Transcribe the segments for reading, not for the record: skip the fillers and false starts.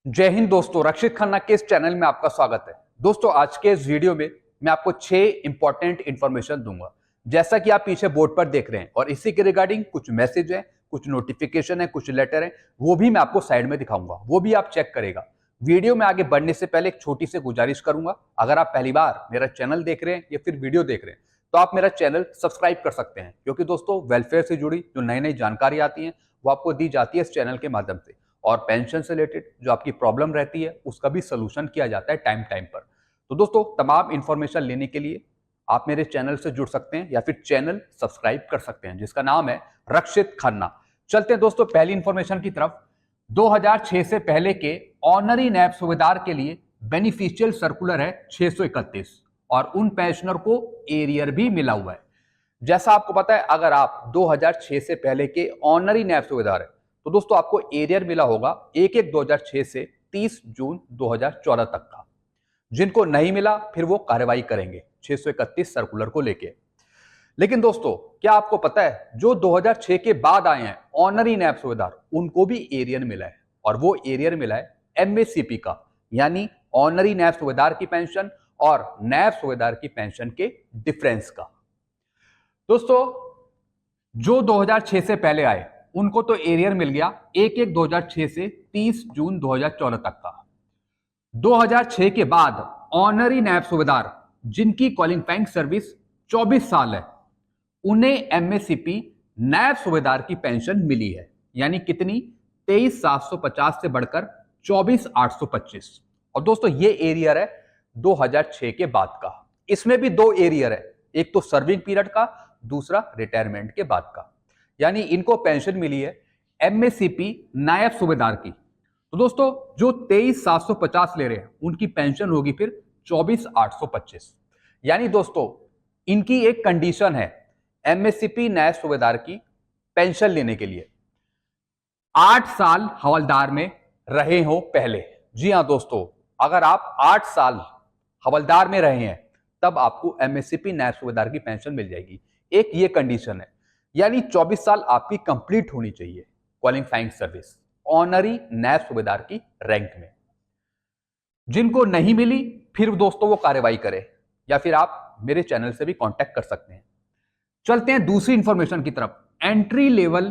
जय हिंद दोस्तों, रक्षित खन्ना के इस चैनल में आपका स्वागत है। दोस्तों, आज के इस वीडियो में मैं आपको 6 इंपॉर्टेंट इंफॉर्मेशन दूंगा, जैसा कि आप पीछे बोर्ड पर देख रहे हैं। और इसी के रिगार्डिंग कुछ मैसेज है, कुछ नोटिफिकेशन है, कुछ लेटर है, वो भी मैं आपको साइड में दिखाऊंगा, वो भी आप चेक करेगा। वीडियो में आगे बढ़ने से पहले एक छोटी सी गुजारिश करूंगा, अगर आप पहली बार मेरा चैनल देख रहे हैं या फिर वीडियो देख रहे हैं तो आप मेरा चैनल सब्सक्राइब कर सकते हैं, क्योंकि दोस्तों वेलफेयर से जुड़ी जो नई नई जानकारी आती है वो आपको दी जाती है इस चैनल के माध्यम से। और पेंशन से रिलेटेड जो आपकी प्रॉब्लम रहती है उसका भी सोल्यूशन किया जाता है टाइम टाइम पर। तो दोस्तों, तमाम इंफॉर्मेशन लेने के लिए आप मेरे चैनल से जुड़ सकते हैं या फिर चैनल सब्सक्राइब कर सकते हैं, जिसका नाम है रक्षित खन्ना। चलते हैं दोस्तों पहली इंफॉर्मेशन की तरफ। 2006 से पहले के ऑनरी नैब सुबेदार के लिए बेनिफिशियल सर्कुलर है 631 और उन पेंशनर को एरियर भी मिला हुआ है। जैसा आपको पता है, अगर आप 2006 से पहले के ऑनरी नैब सुबेदार है तो दोस्तों आपको एरियर मिला होगा 1/1/2006 से 30 जून 2014 तक का। जिनको नहीं मिला फिर वो कार्रवाई करेंगे 631 सर्कुलर को लेके। लेकिन दोस्तों, क्या आपको पता है जो 2006 के बाद आए हैं ऑनरी नैब सुबेदार, उनको भी एरियर मिला है। और वो एरियर मिला है एमएसीपी का, यानी ऑनरी नैब सुबेदार की पेंशन और नैब सुबेदार की पेंशन के डिफरेंस का। दोस्तों, जो 2006 से पहले आए उनको तो एरियर मिल गया 1/1/2006 से 30 जून 2014 तक का। 2006 के बाद ऑनरी नैब सुबेदार जिनकी क्वालिफाइंग सर्विस 24 साल है, उन्हें एमएससीपी नैब सुबेदार की पेंशन मिली है। यानी कितनी? 23,750 से बढ़कर 24,825। और दोस्तों ये एरियर है 2006 के बाद का। इसमें भी दो एरियर है, एक तो सर्विंग पीरियड का, दूसरा रिटायरमेंट के बाद का। यानी इनको पेंशन मिली है एमएससीपी नायब सूबेदार की। तो दोस्तों जो 23,750 ले रहे हैं उनकी पेंशन होगी फिर 24,825। यानी दोस्तों इनकी एक कंडीशन है एमएससीपी नायब सूबेदार की पेंशन लेने के लिए 8 साल हवलदार में रहे हो पहले। जी हां दोस्तों, अगर आप 8 साल हवलदार में रहे हैं तब आपको एमएससीपी नायब सूबेदार की पेंशन मिल जाएगी। एक ये कंडीशन है, यानी 24 साल आपकी कंप्लीट होनी चाहिए क्वालिफाइंग सर्विस ऑनरी नायब सूबेदार की रैंक में। जिनको नहीं मिली फिर दोस्तों वो कार्रवाई करे, या फिर आप मेरे चैनल से भी कांटेक्ट कर सकते हैं। चलते हैं दूसरी इंफॉर्मेशन की तरफ। एंट्री लेवल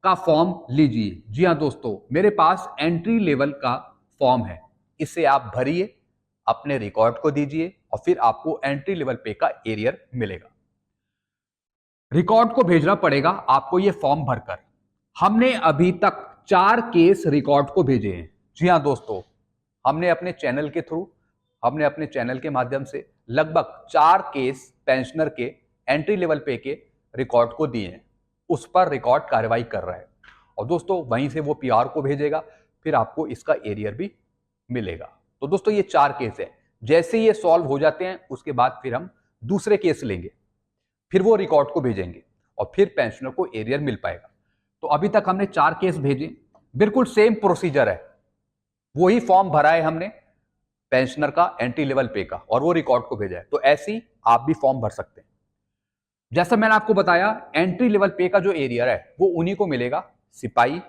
का फॉर्म लीजिए। जी हां दोस्तों, मेरे पास एंट्री लेवल का फॉर्म है, इसे आप भरिए, अपने रिकॉर्ड को दीजिए और फिर आपको एंट्री लेवल पे का एरियर मिलेगा। रिकॉर्ड को भेजना पड़ेगा आपको ये फॉर्म भरकर। हमने अभी तक 4 केस रिकॉर्ड को भेजे हैं। जी हां दोस्तों, हमने अपने चैनल के थ्रू, हमने अपने चैनल के माध्यम से लगभग 4 केस पेंशनर के एंट्री लेवल पे के रिकॉर्ड को दिए हैं। उस पर रिकॉर्ड कार्रवाई कर रहा है और दोस्तों वहीं से वो पीआर को भेजेगा, फिर आपको इसका एरियर भी मिलेगा। तो दोस्तों ये 4 केस है। जैसे ये सॉल्व हो जाते हैं उसके बाद फिर हम दूसरे केस लेंगे, फिर वो रिकॉर्ड को भेजेंगे और फिर पेंशनर को एरियर मिल पाएगा। तो अभी तक हमने 4 केस भेजे, बिल्कुल सेम प्रोसीजर है, वही फॉर्म भरा है हमने पेंशनर का एंट्री लेवल पे का और वो रिकॉर्ड को भेजा है। तो ऐसे ही आप भी फॉर्म भर सकते हैं। जैसा मैंने आपको बताया, एंट्री लेवल पे का जो एरियर है वो उन्हीं को मिलेगा, सिपाही,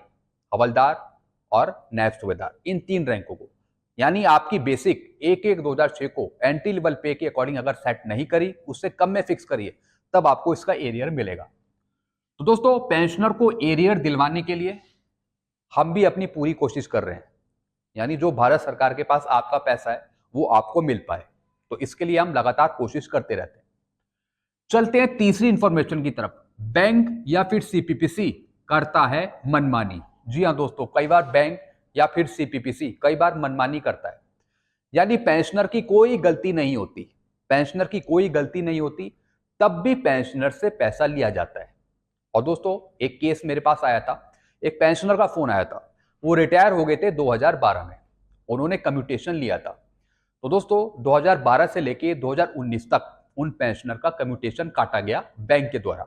हवलदार और नायब सूबेदार, इन 3 रैंकों को। यानी आपकी बेसिक 1/1/2006 को एंट्री लेवल पे के अकॉर्डिंग अगर सेट नहीं करी, उससे कम में फिक्स करिए, तब आपको इसका एरियर मिलेगा। तो दोस्तों पेंशनर को एरियर दिलवाने के लिए हम भी अपनी पूरी कोशिश कर रहे हैं, यानी जो भारत सरकार के पास आपका पैसा है वो आपको मिल पाए, तो इसके लिए हम लगातार कोशिश करते रहते हैं। चलते हैं तीसरी इंफॉर्मेशन की तरफ। बैंक या फिर सीपीपीसी करता है मनमानी। जी हां दोस्तों, कई बार बैंक या फिर सीपीपीसी कई बार मनमानी करता है, यानी पेंशनर की कोई गलती नहीं होती, पेंशनर की कोई गलती नहीं होती, तब भी पेंशनर से पैसा लिया जाता है। और दोस्तों एक केस मेरे पास आया था, एक पेंशनर का फोन आया था, वो रिटायर हो गए थे 2012 में, उन्होंने कम्यूटेशन लिया था। तो दोस्तों 2012 से लेके 2019 तक उन पेंशनर का कम्यूटेशन काटा गया बैंक के द्वारा।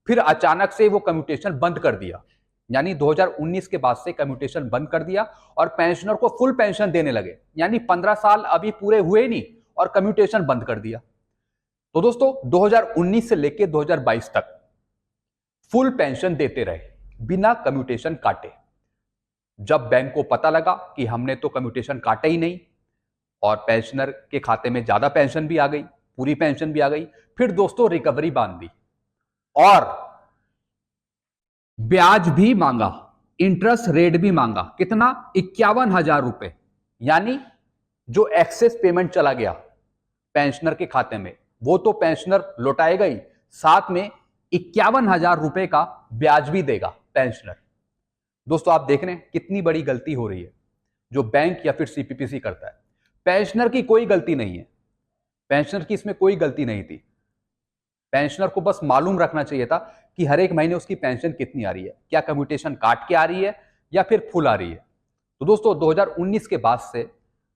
फिर अचानक से वो कम्यूटेशन बंद कर दिया, यानी 2019 के बाद से कम्यूटेशन बंद कर दिया और पेंशनर को फुल पेंशन देने लगे। यानी 15 साल अभी पूरे हुए नहीं और कम्यूटेशन बंद कर दिया। तो दोस्तों 2019 से लेके 2022 तक फुल पेंशन देते रहे बिना कम्यूटेशन काटे। जब बैंक को पता लगा कि हमने तो कम्यूटेशन काटा ही नहीं और पेंशनर के खाते में ज्यादा पेंशन भी आ गई, पूरी पेंशन भी आ गई, फिर दोस्तों रिकवरी बांध दी और ब्याज भी मांगा, इंटरेस्ट रेट भी मांगा। कितना? 51,000 रुपए। यानी जो एक्सेस पेमेंट चला गया पेंशनर के खाते में वो तो पेंशनर लौटाएगा ही, साथ में 51,000 रुपए का ब्याज भी देगा पेंशनर। दोस्तों आप देख रहे हैं कितनी बड़ी गलती हो रही है जो बैंक या फिर सीपीपीसी करता है। पेंशनर की कोई गलती नहीं है, पेंशनर की इसमें कोई गलती नहीं थी। पेंशनर को बस मालूम रखना चाहिए था कि हर एक महीने उसकी पेंशन कितनी आ रही है, क्या कम्यूटेशन काट के आ रही है या फिर फुल आ रही है। तो दोस्तों 2019 के बाद से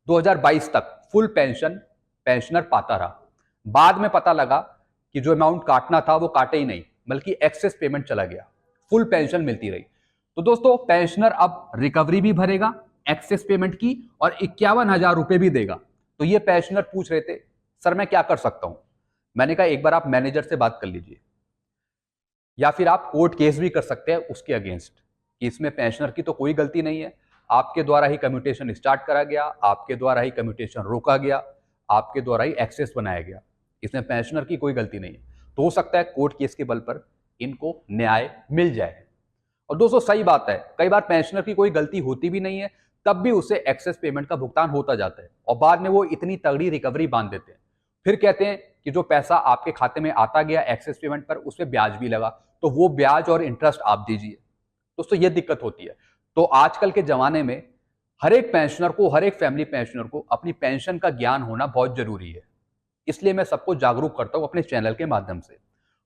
2022 तक फुल पेंशन पेंशनर पाता रहा। बाद में पता लगा कि जो अमाउंट काटना था वो काटे ही नहीं, बल्कि एक्सेस पेमेंट चला गया, फुल पेंशन मिलती रही। तो दोस्तों पेंशनर अब रिकवरी भी भरेगा एक्सेस पेमेंट की और 51,000 रुपए भी देगा। तो ये पेंशनर पूछ रहे थे सर मैं क्या कर सकता हूं। मैंने कहा एक बार आप मैनेजर से बात कर लीजिए या फिर आप कोर्ट केस भी कर सकते हैं उसके अगेंस्ट कि इसमें पेंशनर की तो कोई गलती नहीं है, आपके द्वारा ही कम्यूटेशन स्टार्ट करा गया, आपके द्वारा ही कम्यूटेशन रोका गया, आपके द्वारा ही एक्सेस बनाया गया, इसमें पेंशनर की कोई गलती नहीं है। तो हो सकता है कोर्ट केस के बल पर इनको न्याय मिल जाए। और दोस्तों सही बात है, कई बार पेंशनर की कोई गलती होती भी नहीं है तब भी उसे एक्सेस पेमेंट का भुगतान होता जाता है और बाद में वो इतनी तगड़ी रिकवरी बांध देते हैं, फिर कहते हैं कि जो पैसा आपके खाते में आता गया एक्सेस पेमेंट पर उस पर ब्याज भी लगा, तो वो ब्याज और इंटरेस्ट आप दीजिए। दोस्तों ये दिक्कत होती है। तो आजकल के जमाने में हर एक पेंशनर को, हर एक फैमिली पेंशनर को अपनी पेंशन का ज्ञान होना बहुत जरूरी है। इसलिए मैं सबको जागरूक करता हूं अपने चैनल के माध्यम से।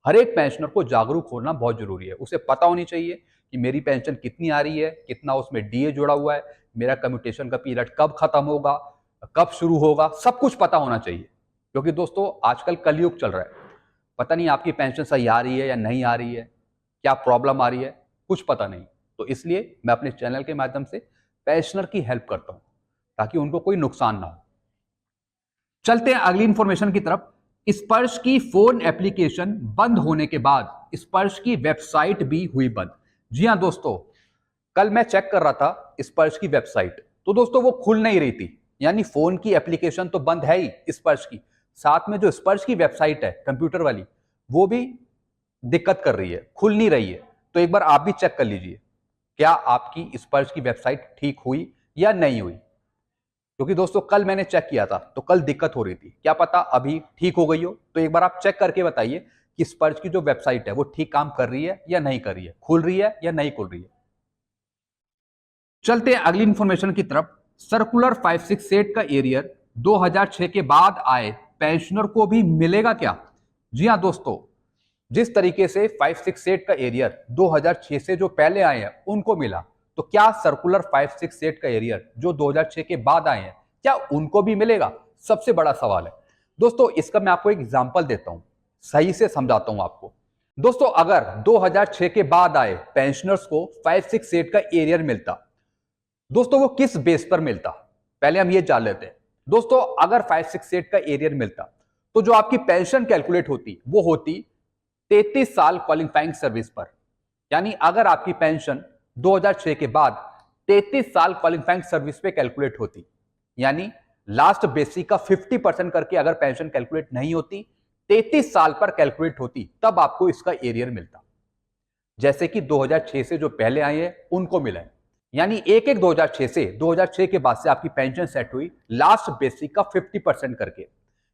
हर एक पेंशनर को जागरूक होना बहुत जरूरी है। उसे पता होनी चाहिए कि मेरी पेंशन कितनी आ रही है, कितना उसमें डीए जुड़ा हुआ है, मेरा कम्यूटेशन का पीरियड कब खत्म होगा, कब शुरू होगा, सब कुछ पता होना चाहिए। क्योंकि दोस्तों आजकल कलयुग चल रहा है, पता नहीं आपकी पेंशन सही आ रही है या नहीं आ रही है, क्या प्रॉब्लम आ रही है, कुछ पता नहीं। तो इसलिए मैं अपने चैनल के माध्यम से पेंशनर की हेल्प करता हूं ताकि उनको कोई नुकसान ना हो। चलते हैं अगली इंफॉर्मेशन की तरफ। स्पर्श की फोन एप्लीकेशन बंद होने के बाद स्पर्श की वेबसाइट भी हुई बंद। जी हां दोस्तों, कल मैं चेक कर रहा था स्पर्श की वेबसाइट, तो दोस्तों वो खुल नहीं रही थी। यानी फोन की एप्लीकेशन तो बंद है ही स्पर्श की, साथ में जो स्पर्श की वेबसाइट है कंप्यूटर वाली वो भी दिक्कत कर रही है, खुल नहीं रही है। तो एक बार आप भी चेक कर लीजिए क्या आपकी स्पर्श की वेबसाइट ठीक हुई या नहीं हुई। क्योंकि दोस्तों कल मैंने चेक किया था तो कल दिक्कत हो रही थी, क्या पता अभी ठीक हो गई हो। तो एक बार आप चेक करके बताइए कि स्पर्श की जो वेबसाइट है वो ठीक काम कर रही है या नहीं कर रही है, खुल रही है या नहीं खुल रही है। चलते हैं अगली इंफॉर्मेशन की तरफ। सर्कुलर 568 का एरियर 2006 के बाद आए पेंशनर को भी मिलेगा क्या? जी हां दोस्तों, जिस तरीके से 568 का एरियर 2006 से जो पहले आए हैं उनको मिला, तो क्या सर्कुलर 568 का एरियर जो 2006 के बाद आए हैं क्या उनको भी मिलेगा? सबसे बड़ा सवाल है दोस्तों। इसका मैं आपको एक एग्जांपल देता हूं, सही से समझाता हूं आपको। दोस्तों अगर 2006 के बाद आए पेंशनर्स को 568 का एरियर मिलता, दोस्तों वो किस बेस पर मिलता, पहले हम ये जान लेते हैं। दोस्तों अगर 568 का एरियर मिलता तो जो आपकी पेंशन कैलकुलेट होती वो होती 33 साल क्वालिफाइंग सर्विस पर। यानी अगर आपकी पेंशन 2006 के बाद 33 साल क्वालिफाइंग सर्विस पे कैलकुलेट होती, यानी लास्ट बेसिक का 50% करके अगर पेंशन कैलकुलेट नहीं होती, 33 साल पर कैलकुलेट होती, तब आपको इसका एरियर मिलता। जैसे कि 2006 से जो पहले आए हैं उनको मिला है। यानी 1/1/2006 से 2006 के बाद से आपकी पेंशन सेट हुई लास्ट बेसिक का 50% करके,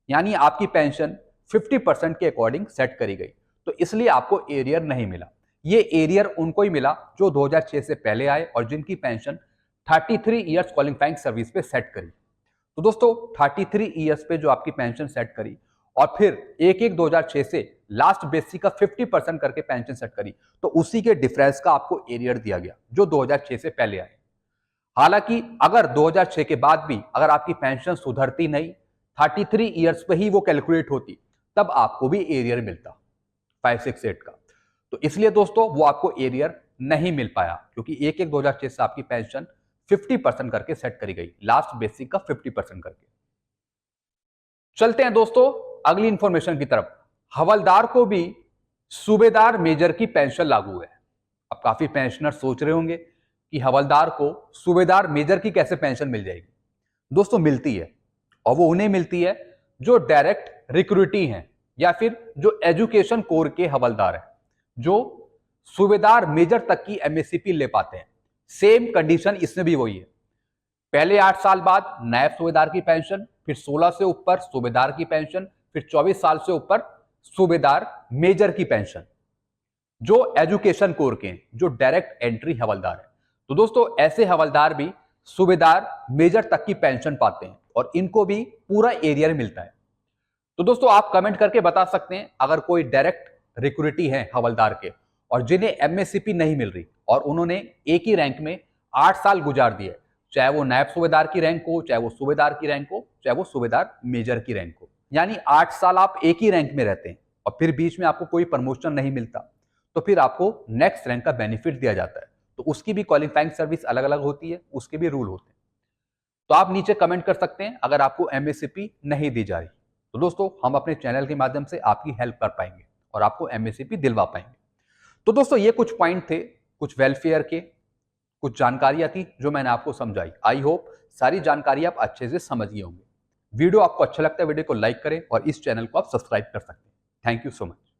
यानी आपकी पेंशन 50% के अकॉर्डिंग सेट करी गई, तो इसलिए आपको एरियर नहीं मिला। ये एरियर उनको ही मिला जो 2006 से पहले आए और जिनकी पेंशन 33 इयर्स क्वालिफाइंग सर्विस पे सेट करी। तो दोस्तों 33 इयर्स पे जो आपकी पेंशन सेट करी और फिर 1/1/2006 से लास्ट बेसिक का 50% करके पेंशन सेट करी, तो उसी के डिफरेंस का आपको एरियर दिया गया जो 2006 से पहले आए। हालांकि अगर 2006 के बाद भी अगर आपकी पेंशन सुधरती नहीं, 33 इयर्स पे ही वो कैलकुलेट होती, तब आपको भी एरियर मिलता 568 का। तो इसलिए दोस्तों वो आपको एरियर नहीं मिल पाया क्योंकि 1/1/2006 से आपकी पेंशन 50% करके सेट करी गई, लास्ट बेसिक का 50% करके। चलते हैं दोस्तों अगली इंफॉर्मेशन की तरफ। हवलदार को भी सूबेदार मेजर की पेंशन लागू है। अब काफी पेंशनर सोच रहे होंगे कि हवलदार को सूबेदार मेजर की कैसे पेंशन मिल जाएगी। दोस्तों मिलती है, और वो उन्हें मिलती है जो डायरेक्ट रिक्रूटी हैं या फिर जो एजुकेशन कोर के हवलदार हैं, जो सूबेदार मेजर तक की एमएससीपी ले पाते हैं। सेम कंडीशन इसमें भी वही है। पहले 8 साल बाद नायब सूबेदार की पेंशन, फिर 16 से ऊपर सूबेदार की पेंशन, फिर 24 साल से ऊपर सूबेदार मेजर की पेंशन, जो एजुकेशन कोर के हैं, जो डायरेक्ट एंट्री हवलदार है। तो दोस्तों ऐसे हवलदार भी सूबेदार मेजर तक की पेंशन पाते हैं और इनको भी पूरा एरियर मिलता है। तो दोस्तों आप कमेंट करके बता सकते हैं, अगर कोई डायरेक्ट रिक्रूटी है हवलदार के और जिन्हें एमएससीपी नहीं मिल रही और उन्होंने एक ही रैंक में 8 साल गुजार दिए, चाहे वो नायब सूबेदार की रैंक हो, चाहे वो सूबेदार की रैंक हो, चाहे वो सूबेदार मेजर की रैंक हो, यानी 8 साल आप एक ही रैंक में रहते हैं और फिर बीच में आपको कोई प्रमोशन नहीं मिलता, तो फिर आपको नेक्स्ट रैंक का बेनिफिट दिया जाता है। तो उसकी भी क्वालिफाइंग सर्विस अलग अलग होती है, उसके भी रूल होते हैं। तो आप नीचे कमेंट कर सकते हैं अगर आपको एमएससीपी नहीं दी जा रही। तो दोस्तों हम अपने चैनल के माध्यम से आपकी हेल्प कर पाएंगे और आपको एमएससीपी दिलवा पाएंगे। तो दोस्तों ये कुछ पॉइंट थे, कुछ वेलफेयर के, कुछ जानकारियां थी जो मैंने आपको समझाई। आई होप सारी जानकारी आप अच्छे से समझ गए होंगे। वीडियो आपको अच्छा लगता है, वीडियो को लाइक करें और इस चैनल को आप सब्सक्राइब कर सकते हैं। Thank you so much.